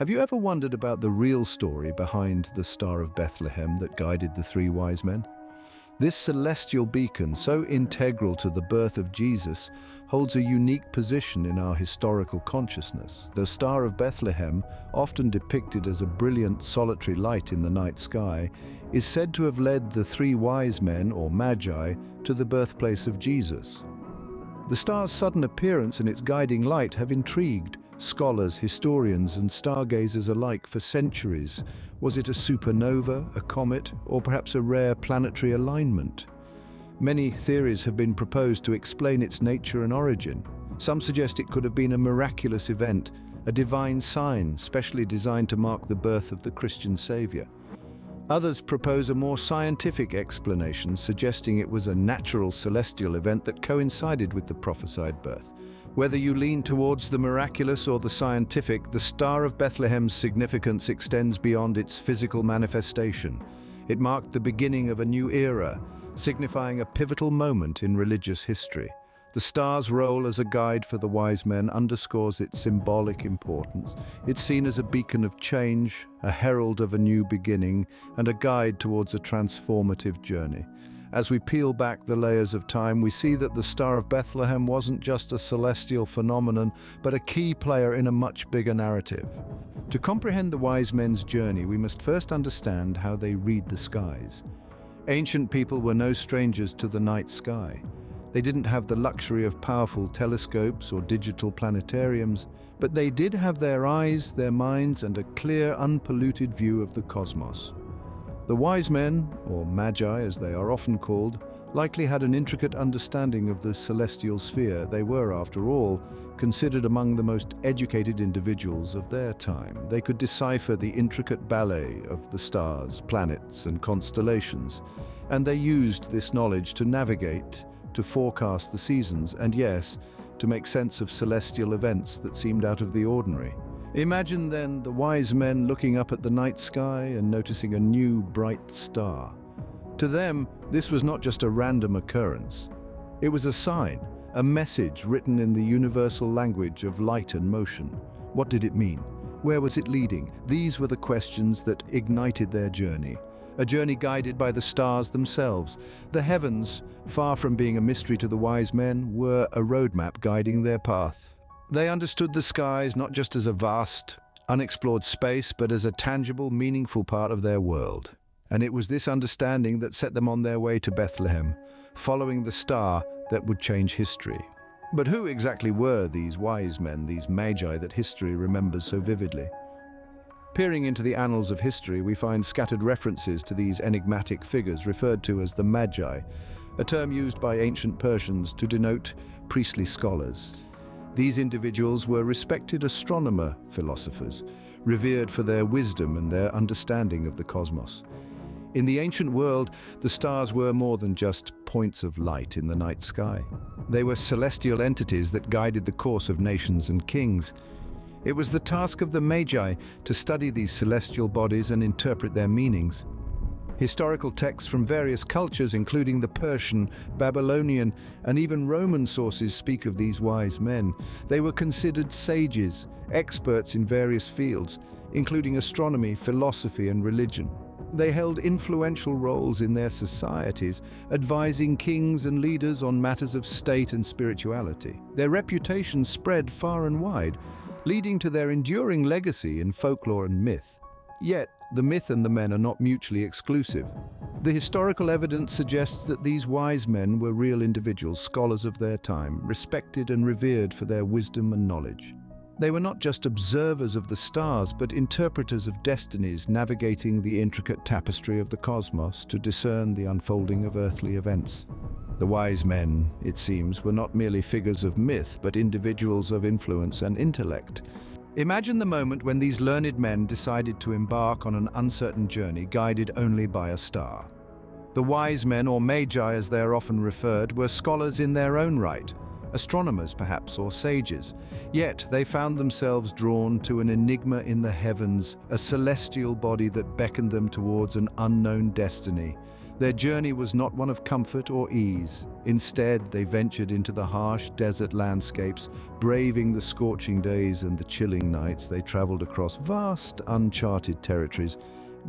Have you ever wondered about the real story behind the Star of Bethlehem that guided the three wise men? This celestial beacon, so integral to the birth of Jesus, holds a unique position in our historical consciousness. The Star of Bethlehem, often depicted as a brilliant solitary light in the night sky, is said to have led the three wise men, or Magi, to the birthplace of Jesus. The star's sudden appearance and its guiding light have intrigued scholars, historians, and stargazers alike for centuries. Was it a supernova, a comet, or perhaps a rare planetary alignment? Many theories have been proposed to explain its nature and origin. Some suggest it could have been a miraculous event, a divine sign specially designed to mark the birth of the Christian Savior. Others propose a more scientific explanation, suggesting it was a natural celestial event that coincided with the prophesied birth. Whether you lean towards the miraculous or the scientific, the Star of Bethlehem's significance extends beyond its physical manifestation. It marked the beginning of a new era, signifying a pivotal moment in religious history. The star's role as a guide for the wise men underscores its symbolic importance. It's seen as a beacon of change, a herald of a new beginning, and a guide towards a transformative journey. As we peel back the layers of time, we see that the Star of Bethlehem wasn't just a celestial phenomenon, but a key player in a much bigger narrative. To comprehend the wise men's journey, we must first understand how they read the skies. Ancient people were no strangers to the night sky. They didn't have the luxury of powerful telescopes or digital planetariums, but they did have their eyes, their minds, and a clear, unpolluted view of the cosmos. The wise men, or Magi as they are often called, likely had an intricate understanding of the celestial sphere. They were, after all, considered among the most educated individuals of their time. They could decipher the intricate ballet of the stars, planets, and constellations, and they used this knowledge to navigate, to forecast the seasons, and yes, to make sense of celestial events that seemed out of the ordinary. Imagine then the wise men looking up at the night sky and noticing a new bright star. To them, this was not just a random occurrence. It was a sign, a message written in the universal language of light and motion. What did it mean? Where was it leading? These were the questions that ignited their journey. A journey guided by the stars themselves. The heavens, far from being a mystery to the wise men, were a roadmap guiding their path. They understood the skies not just as a vast, unexplored space, but as a tangible, meaningful part of their world. And it was this understanding that set them on their way to Bethlehem, following the star that would change history. But who exactly were these wise men, these Magi that history remembers so vividly? Peering into the annals of history, we find scattered references to these enigmatic figures referred to as the Magi, a term used by ancient Persians to denote priestly scholars. These individuals were respected astronomer-philosophers, revered for their wisdom and their understanding of the cosmos. In the ancient world, the stars were more than just points of light in the night sky. They were celestial entities that guided the course of nations and kings. It was the task of the Magi to study these celestial bodies and interpret their meanings. Historical texts from various cultures, including the Persian, Babylonian, and even Roman sources, speak of these wise men. They were considered sages, experts in various fields, including astronomy, philosophy, and religion. They held influential roles in their societies, advising kings and leaders on matters of state and spirituality. Their reputation spread far and wide, leading to their enduring legacy in folklore and myth. Yet, the myth and the men are not mutually exclusive. The historical evidence suggests that these wise men were real individuals, scholars of their time, respected and revered for their wisdom and knowledge. They were not just observers of the stars, but interpreters of destinies, navigating the intricate tapestry of the cosmos to discern the unfolding of earthly events. The wise men, it seems, were not merely figures of myth, but individuals of influence and intellect. Imagine the moment when these learned men decided to embark on an uncertain journey guided only by a star. The wise men, or Magi as they are often referred, were scholars in their own right, astronomers perhaps, or sages. Yet they found themselves drawn to an enigma in the heavens, a celestial body that beckoned them towards an unknown destiny. Their journey was not one of comfort or ease. Instead, they ventured into the harsh desert landscapes, braving the scorching days and the chilling nights. They traveled across vast, uncharted territories,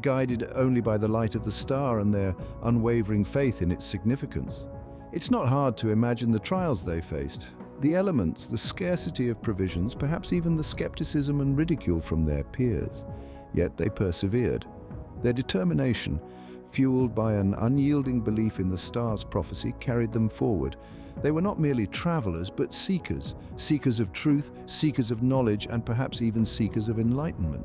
guided only by the light of the star and their unwavering faith in its significance. It's not hard to imagine the trials they faced. The elements, the scarcity of provisions, perhaps even the skepticism and ridicule from their peers. Yet they persevered. Their determination, fueled by an unyielding belief in the star's prophecy, carried them forward. They were not merely travelers, but seekers, seekers of truth, seekers of knowledge, and perhaps even seekers of enlightenment.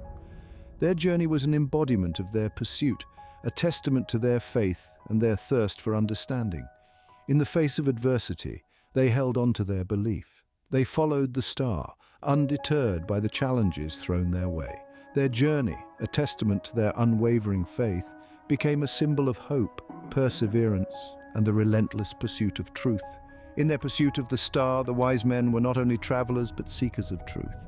Their journey was an embodiment of their pursuit, a testament to their faith and their thirst for understanding. In the face of adversity, they held on to their belief. They followed the star, undeterred by the challenges thrown their way. Their journey, a testament to their unwavering faith, became a symbol of hope, perseverance, and the relentless pursuit of truth. In their pursuit of the star, the wise men were not only travelers but seekers of truth.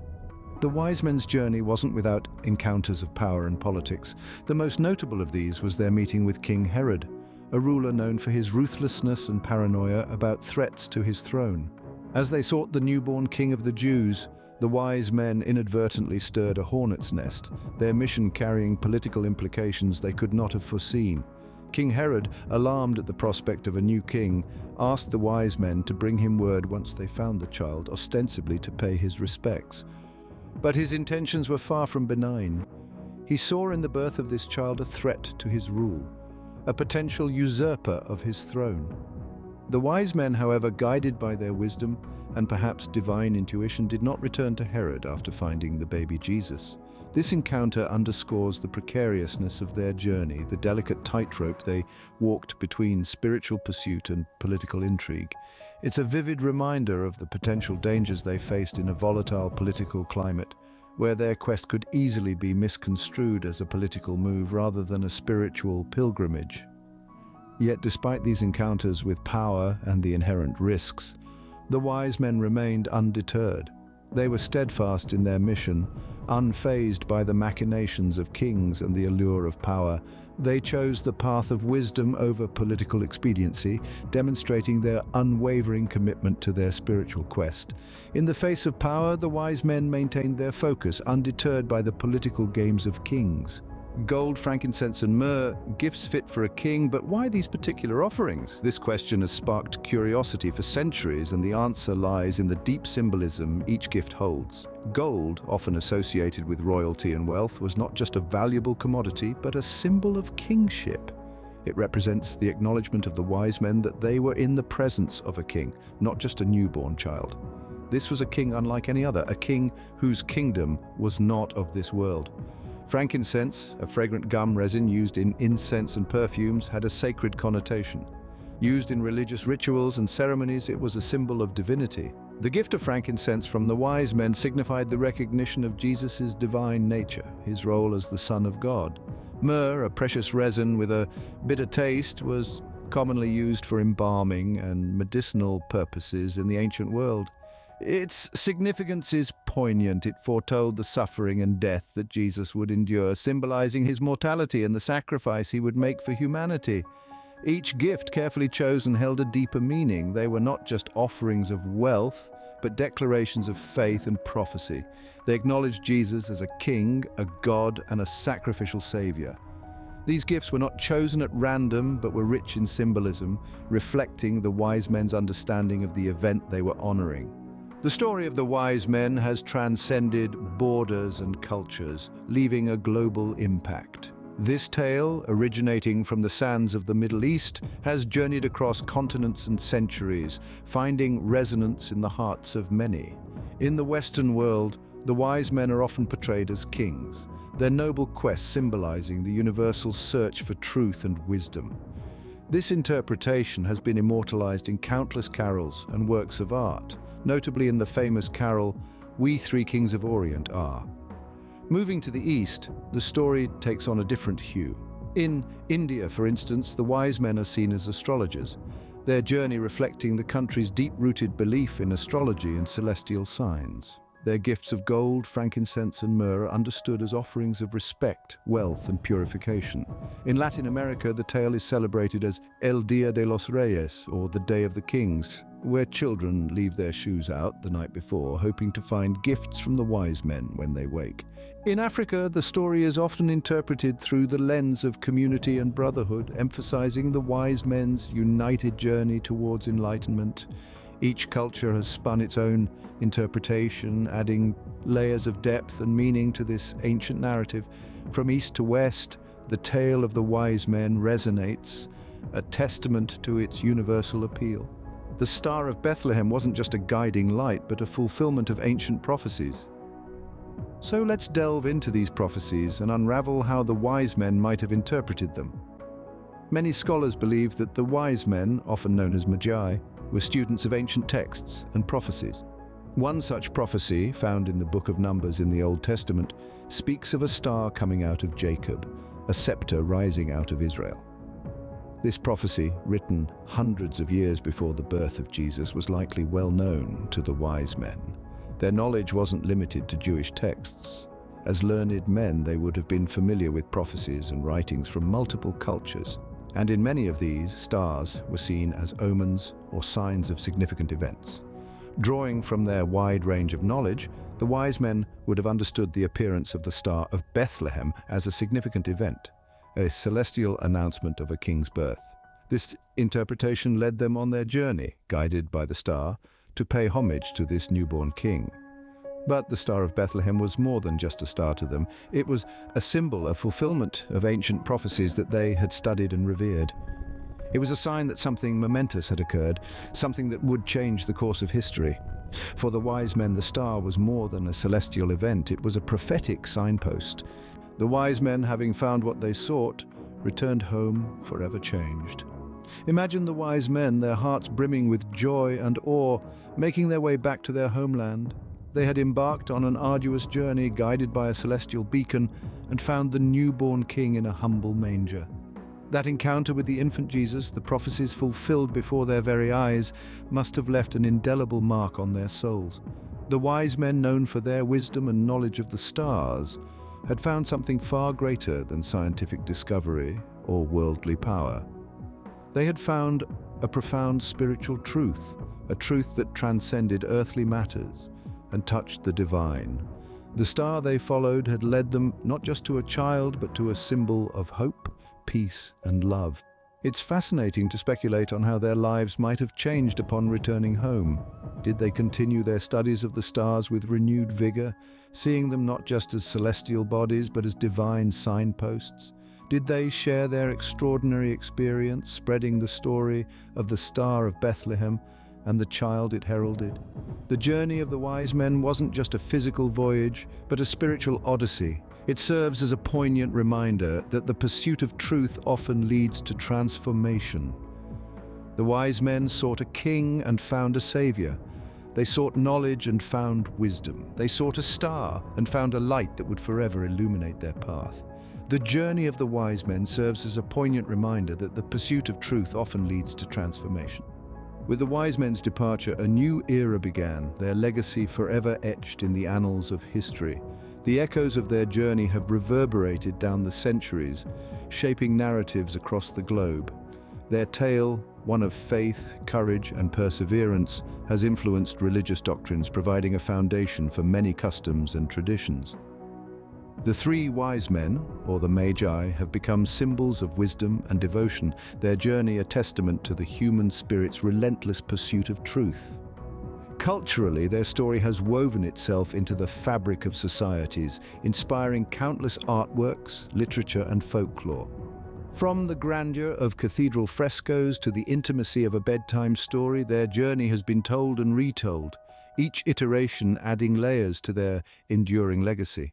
The wise men's journey wasn't without encounters of power and politics. The most notable of these was their meeting with King Herod, a ruler known for his ruthlessness and paranoia about threats to his throne. As they sought the newborn king of the Jews, the wise men inadvertently stirred a hornet's nest, their mission carrying political implications they could not have foreseen. King Herod, alarmed at the prospect of a new king, asked the wise men to bring him word once they found the child, ostensibly to pay his respects. But his intentions were far from benign. He saw in the birth of this child a threat to his rule, a potential usurper of his throne. The wise men, however, guided by their wisdom and perhaps divine intuition, did not return to Herod after finding the baby Jesus. This encounter underscores the precariousness of their journey, the delicate tightrope they walked between spiritual pursuit and political intrigue. It's a vivid reminder of the potential dangers they faced in a volatile political climate, where their quest could easily be misconstrued as a political move rather than a spiritual pilgrimage. Yet despite these encounters with power and the inherent risks, the wise men remained undeterred. They were steadfast in their mission, unfazed by the machinations of kings and the allure of power. They chose the path of wisdom over political expediency, demonstrating their unwavering commitment to their spiritual quest. In the face of power, the wise men maintained their focus, undeterred by the political games of kings. Gold, frankincense, and myrrh, gifts fit for a king, but why these particular offerings? This question has sparked curiosity for centuries, and the answer lies in the deep symbolism each gift holds. Gold, often associated with royalty and wealth, was not just a valuable commodity, but a symbol of kingship. It represents the acknowledgement of the wise men that they were in the presence of a king, not just a newborn child. This was a king unlike any other, a king whose kingdom was not of this world. Frankincense, a fragrant gum resin used in incense and perfumes, had a sacred connotation. Used in religious rituals and ceremonies, it was a symbol of divinity. The gift of frankincense from the wise men signified the recognition of Jesus' divine nature, his role as the Son of God. Myrrh, a precious resin with a bitter taste, was commonly used for embalming and medicinal purposes in the ancient world. Its significance is poignant. It foretold the suffering and death that Jesus would endure, symbolizing his mortality and the sacrifice he would make for humanity. Each gift, carefully chosen, held a deeper meaning. They were not just offerings of wealth, but declarations of faith and prophecy. They acknowledged Jesus as a king, a god, and a sacrificial savior. These gifts were not chosen at random, but were rich in symbolism, reflecting the wise men's understanding of the event they were honoring. The story of the wise men has transcended borders and cultures, leaving a global impact. This tale, originating from the sands of the Middle East, has journeyed across continents and centuries, finding resonance in the hearts of many. In the Western world, the wise men are often portrayed as kings, their noble quest symbolizing the universal search for truth and wisdom. This interpretation has been immortalized in countless carols and works of art, notably in the famous carol, "We Three Kings of Orient Are." Moving to the east, the story takes on a different hue. In India, for instance, the wise men are seen as astrologers, their journey reflecting the country's deep-rooted belief in astrology and celestial signs. Their gifts of gold, frankincense, and myrrh are understood as offerings of respect, wealth, and purification. In Latin America, the tale is celebrated as El Día de los Reyes, or the Day of the Kings, where children leave their shoes out the night before, hoping to find gifts from the wise men when they wake. In Africa, the story is often interpreted through the lens of community and brotherhood, emphasizing the wise men's united journey towards enlightenment. Each culture has spun its own interpretation, adding layers of depth and meaning to this ancient narrative. From east to west, the tale of the wise men resonates, a testament to its universal appeal. The Star of Bethlehem wasn't just a guiding light, but a fulfillment of ancient prophecies. So let's delve into these prophecies and unravel how the wise men might have interpreted them. Many scholars believe that the wise men, often known as Magi, were students of ancient texts and prophecies. One such prophecy, found in the Book of Numbers in the Old Testament, speaks of a star coming out of Jacob, a scepter rising out of Israel. This prophecy, written hundreds of years before the birth of Jesus, was likely well known to the wise men. Their knowledge wasn't limited to Jewish texts. As learned men, they would have been familiar with prophecies and writings from multiple cultures. And in many of these, stars were seen as omens or signs of significant events. Drawing from their wide range of knowledge, the wise men would have understood the appearance of the Star of Bethlehem as a significant event, a celestial announcement of a king's birth. This interpretation led them on their journey, guided by the star, to pay homage to this newborn king. But the Star of Bethlehem was more than just a star to them. It was a symbol, a fulfillment of ancient prophecies that they had studied and revered. It was a sign that something momentous had occurred, something that would change the course of history. For the wise men, the star was more than a celestial event. It was a prophetic signpost. The wise men, having found what they sought, returned home forever changed. Imagine the wise men, their hearts brimming with joy and awe, making their way back to their homeland. They had embarked on an arduous journey, guided by a celestial beacon, and found the newborn king in a humble manger. That encounter with the infant Jesus, the prophecies fulfilled before their very eyes, must have left an indelible mark on their souls. The wise men, known for their wisdom and knowledge of the stars, had found something far greater than scientific discovery or worldly power. They had found a profound spiritual truth, a truth that transcended earthly matters and touched the divine. The star they followed had led them not just to a child, but to a symbol of hope, peace, and love. It's fascinating to speculate on how their lives might have changed upon returning home. Did they continue their studies of the stars with renewed vigor, seeing them not just as celestial bodies, but as divine signposts? Did they share their extraordinary experience, spreading the story of the Star of Bethlehem and the child it heralded? The journey of the wise men wasn't just a physical voyage, but a spiritual odyssey. It serves as a poignant reminder that the pursuit of truth often leads to transformation. The wise men sought a king and found a savior. They sought knowledge and found wisdom. They sought a star and found a light that would forever illuminate their path. The journey of the wise men serves as a poignant reminder that the pursuit of truth often leads to transformation. With the wise men's departure, a new era began, their legacy forever etched in the annals of history. The echoes of their journey have reverberated down the centuries, shaping narratives across the globe. Their tale, one of faith, courage, and perseverance, has influenced religious doctrines, providing a foundation for many customs and traditions. The three wise men, or the Magi, have become symbols of wisdom and devotion, their journey a testament to the human spirit's relentless pursuit of truth. Culturally, their story has woven itself into the fabric of societies, inspiring countless artworks, literature, and folklore. From the grandeur of cathedral frescoes to the intimacy of a bedtime story, their journey has been told and retold, each iteration adding layers to their enduring legacy.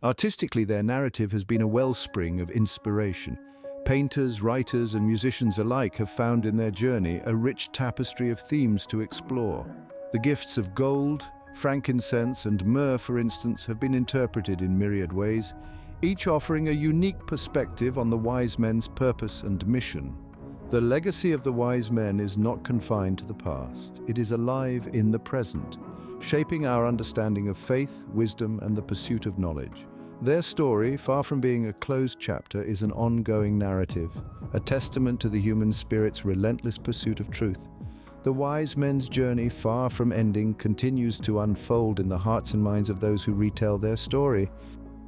Artistically, their narrative has been a wellspring of inspiration. Painters, writers, and musicians alike have found in their journey a rich tapestry of themes to explore. The gifts of gold, frankincense, and myrrh, for instance, have been interpreted in myriad ways, each offering a unique perspective on the wise men's purpose and mission. The legacy of the wise men is not confined to the past. It is alive in the present, shaping our understanding of faith, wisdom, and the pursuit of knowledge. Their story, far from being a closed chapter, is an ongoing narrative, a testament to the human spirit's relentless pursuit of truth. The wise men's journey, far from ending, continues to unfold in the hearts and minds of those who retell their story.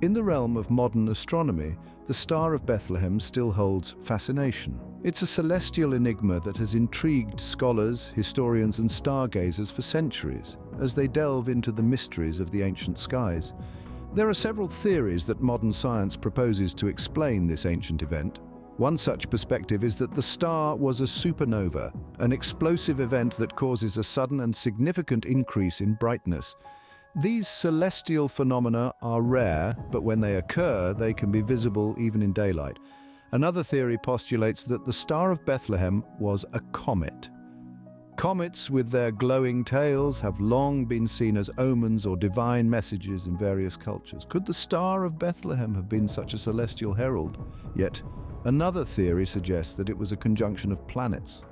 In the realm of modern astronomy, the Star of Bethlehem still holds fascination. It's a celestial enigma that has intrigued scholars, historians, and stargazers for centuries as they delve into the mysteries of the ancient skies. There are several theories that modern science proposes to explain this ancient event. One such perspective is that the star was a supernova, an explosive event that causes a sudden and significant increase in brightness. These celestial phenomena are rare, but when they occur, they can be visible even in daylight. Another theory postulates that the Star of Bethlehem was a comet. Comets, with their glowing tails, have long been seen as omens or divine messages in various cultures. Could the Star of Bethlehem have been such a celestial herald? Yet, another theory suggests that it was a conjunction of planets.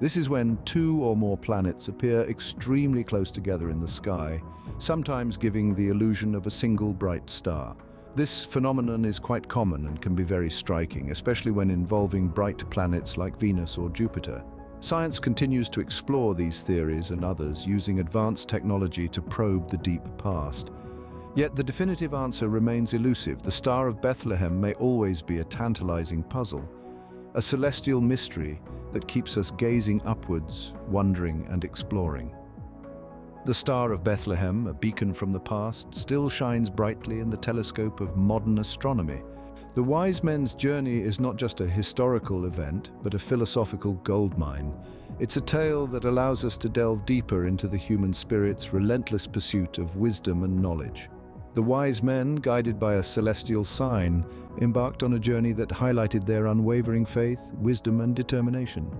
This is when two or more planets appear extremely close together in the sky, sometimes giving the illusion of a single bright star. This phenomenon is quite common and can be very striking, especially when involving bright planets like Venus or Jupiter. Science continues to explore these theories and others using advanced technology to probe the deep past. Yet the definitive answer remains elusive. The Star of Bethlehem may always be a tantalizing puzzle, a celestial mystery that keeps us gazing upwards, wondering and exploring. The Star of Bethlehem, a beacon from the past, still shines brightly in the telescope of modern astronomy. The wise men's journey is not just a historical event, but a philosophical goldmine. It's a tale that allows us to delve deeper into the human spirit's relentless pursuit of wisdom and knowledge. The wise men, guided by a celestial sign, embarked on a journey that highlighted their unwavering faith, wisdom, and determination.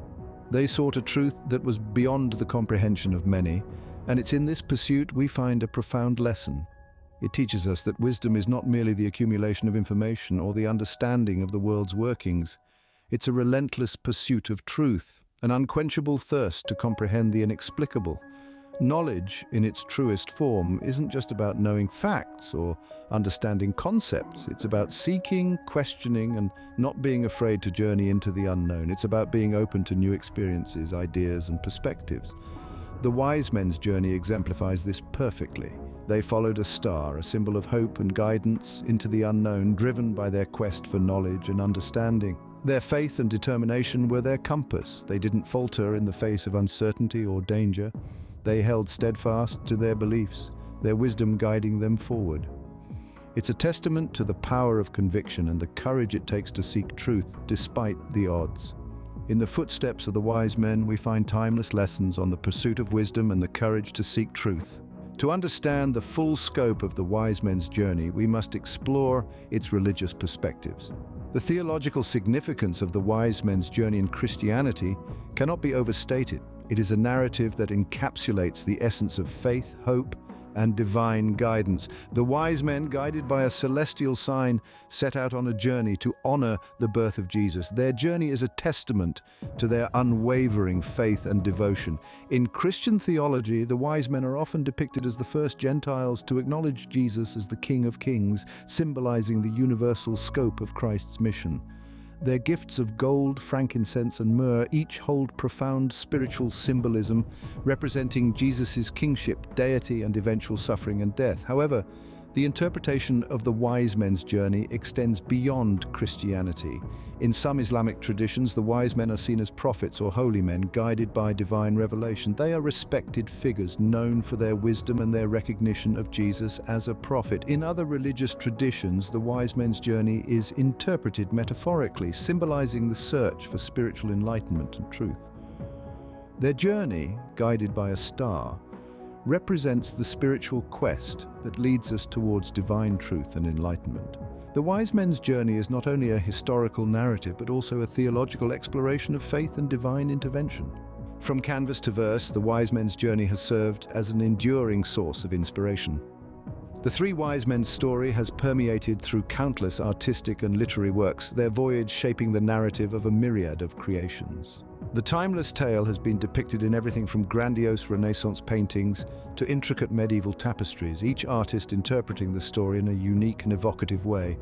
They sought a truth that was beyond the comprehension of many, and it's in this pursuit we find a profound lesson. It teaches us that wisdom is not merely the accumulation of information or the understanding of the world's workings. It's a relentless pursuit of truth, an unquenchable thirst to comprehend the inexplicable. Knowledge, in its truest form, isn't just about knowing facts or understanding concepts. It's about seeking, questioning, and not being afraid to journey into the unknown. It's about being open to new experiences, ideas, and perspectives. The wise men's journey exemplifies this perfectly. They followed a star, a symbol of hope and guidance, into the unknown, driven by their quest for knowledge and understanding. Their faith and determination were their compass. They didn't falter in the face of uncertainty or danger. They held steadfast to their beliefs, their wisdom guiding them forward. It's a testament to the power of conviction and the courage it takes to seek truth despite the odds. In the footsteps of the wise men, we find timeless lessons on the pursuit of wisdom and the courage to seek truth. To understand the full scope of the wise men's journey, we must explore its religious perspectives. The theological significance of the wise men's journey in Christianity cannot be overstated. It is a narrative that encapsulates the essence of faith, hope, and divine guidance. The wise men, guided by a celestial sign, set out on a journey to honor the birth of Jesus. Their journey is a testament to their unwavering faith and devotion. In Christian theology, the wise men are often depicted as the first Gentiles to acknowledge Jesus as the King of Kings, symbolizing the universal scope of Christ's mission. Their gifts of gold, frankincense, and myrrh each hold profound spiritual symbolism, representing Jesus' kingship, deity, and eventual suffering and death. However, the interpretation of the wise men's journey extends beyond Christianity. In some Islamic traditions, the wise men are seen as prophets or holy men guided by divine revelation. They are respected figures known for their wisdom and their recognition of Jesus as a prophet. In other religious traditions, the wise men's journey is interpreted metaphorically, symbolizing the search for spiritual enlightenment and truth. Their journey, guided by a star, represents the spiritual quest that leads us towards divine truth and enlightenment. The wise men's journey is not only a historical narrative, but also a theological exploration of faith and divine intervention. From canvas to verse, the wise men's journey has served as an enduring source of inspiration. The three wise men's story has permeated through countless artistic and literary works, their voyage shaping the narrative of a myriad of creations. The timeless tale has been depicted in everything from grandiose Renaissance paintings to intricate medieval tapestries, each artist interpreting the story in a unique and evocative way.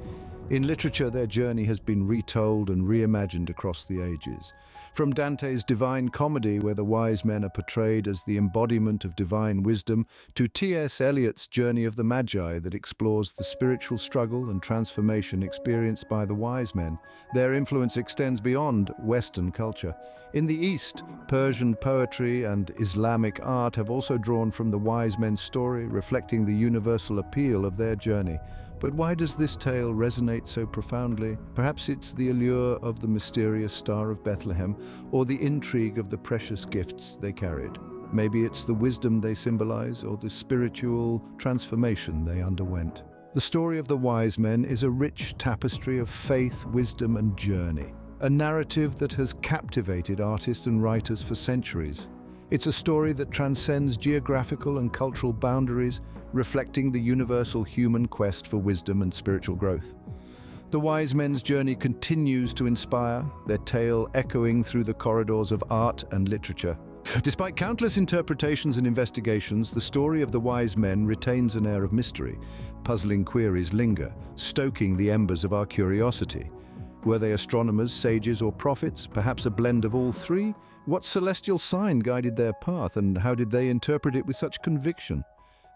In literature, their journey has been retold and reimagined across the ages. From Dante's Divine Comedy, where the wise men are portrayed as the embodiment of divine wisdom, to T.S. Eliot's Journey of the Magi that explores the spiritual struggle and transformation experienced by the wise men, their influence extends beyond Western culture. In the East, Persian poetry and Islamic art have also drawn from the wise men's story, reflecting the universal appeal of their journey. But why does this tale resonate so profoundly? Perhaps it's the allure of the mysterious Star of Bethlehem, or the intrigue of the precious gifts they carried. Maybe it's the wisdom they symbolize, or the spiritual transformation they underwent. The story of the wise men is a rich tapestry of faith, wisdom, and journey, a narrative that has captivated artists and writers for centuries. It's a story that transcends geographical and cultural boundaries, reflecting the universal human quest for wisdom and spiritual growth. The wise men's journey continues to inspire, their tale echoing through the corridors of art and literature. Despite countless interpretations and investigations, the story of the wise men retains an air of mystery. Puzzling queries linger, stoking the embers of our curiosity. Were they astronomers, sages, or prophets? Perhaps a blend of all three? What celestial sign guided their path, and how did they interpret it with such conviction?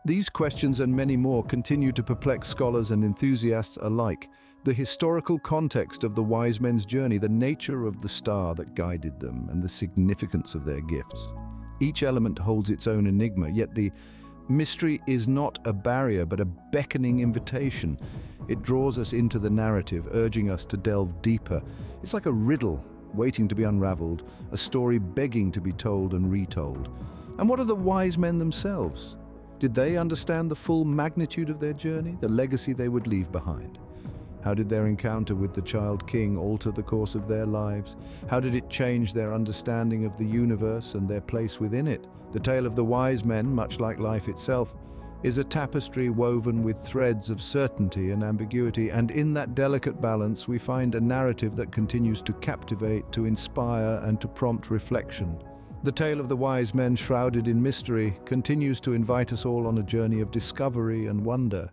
These questions and many more continue to perplex scholars and enthusiasts alike. The historical context of the wise men's journey, the nature of the star that guided them, and the significance of their gifts. Each element holds its own enigma, yet the mystery is not a barrier but a beckoning invitation. It draws us into the narrative, urging us to delve deeper. It's like a riddle waiting to be unraveled, a story begging to be told and retold. And what of the wise men themselves? Did they understand the full magnitude of their journey, the legacy they would leave behind? How did their encounter with the child king alter the course of their lives? How did it change their understanding of the universe and their place within it? The tale of the wise men, much like life itself, is a tapestry woven with threads of certainty and ambiguity, and in that delicate balance we find a narrative that continues to captivate, to inspire, and to prompt reflection. The tale of the wise men, shrouded in mystery, continues to invite us all on a journey of discovery and wonder.